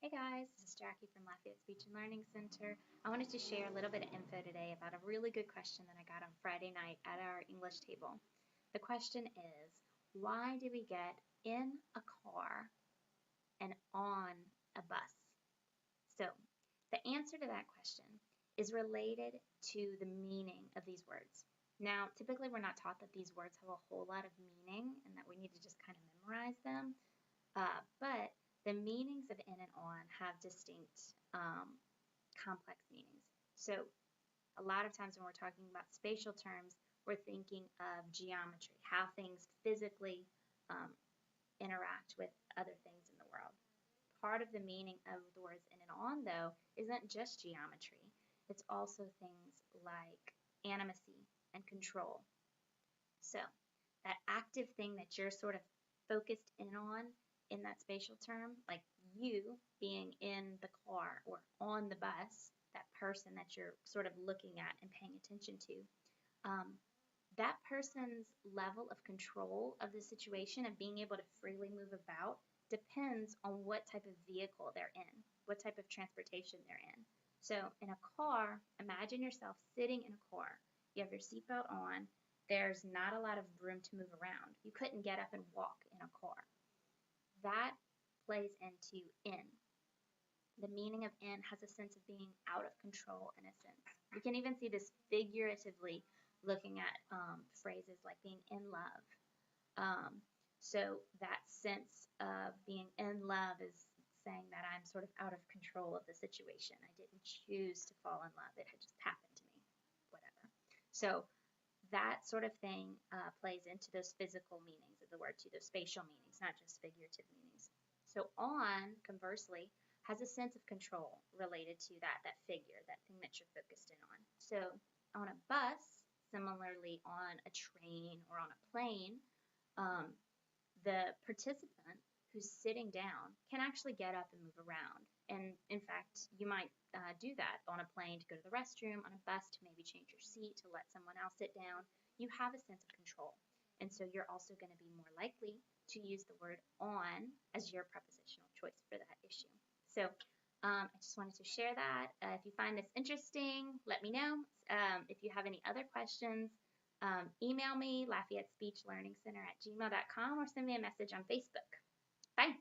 Hey guys, this is Jackie from Lafayette Speech and Learning Center. I wanted to share a little bit of info today about a really good question that I got on Friday night at our English table. The question is, why do we get in a car and on a bus? So, the answer to that question is related to the meaning of these words. Now, typically we're not taught that these words have a whole lot of meaning and that we need to just kind of memorize them. But the meanings of in and on have distinct complex meanings. So a lot of times when we're talking about spatial terms, we're thinking of geometry, how things physically interact with other things in the world. Part of the meaning of the words in and on, though, isn't just geometry. It's also things like animacy and control. So that active thing that you're sort of focused in on in that spatial term, like you being in the car or on the bus, that person that you're sort of looking at and paying attention to, that person's level of control of the situation and being able to freely move about depends on what type of vehicle they're in, what type of transportation they're in. So in a car, imagine yourself sitting in a car. You have your seatbelt on. There's not a lot of room to move around. You couldn't get up and walk in a car. That plays into in. The meaning of in has a sense of being out of control in a sense. We can even see this figuratively looking at phrases like being in love. So that sense of being in love is saying that I'm sort of out of control of the situation. I didn't choose to fall in love. It had just happened to me, whatever. So that sort of thing plays into those physical meanings of the word too, those spatial meanings, not just figurative meanings. So on, conversely, has a sense of control related to that figure, that thing that you're focused in on. So on a bus, similarly on a train or on a plane, the participant who's sitting down can actually get up and move around. And in fact, you might do that on a plane to go to the restroom, on a bus to maybe change your seat, to let someone else sit down. You have a sense of control. And so you're also going to be more likely to use the word on as your prepositional choice for that issue. So I just wanted to share that. If you find this interesting, let me know. If you have any other questions, email me, LafayetteSpeechLearningCenter@gmail.com, or send me a message on Facebook. Bye.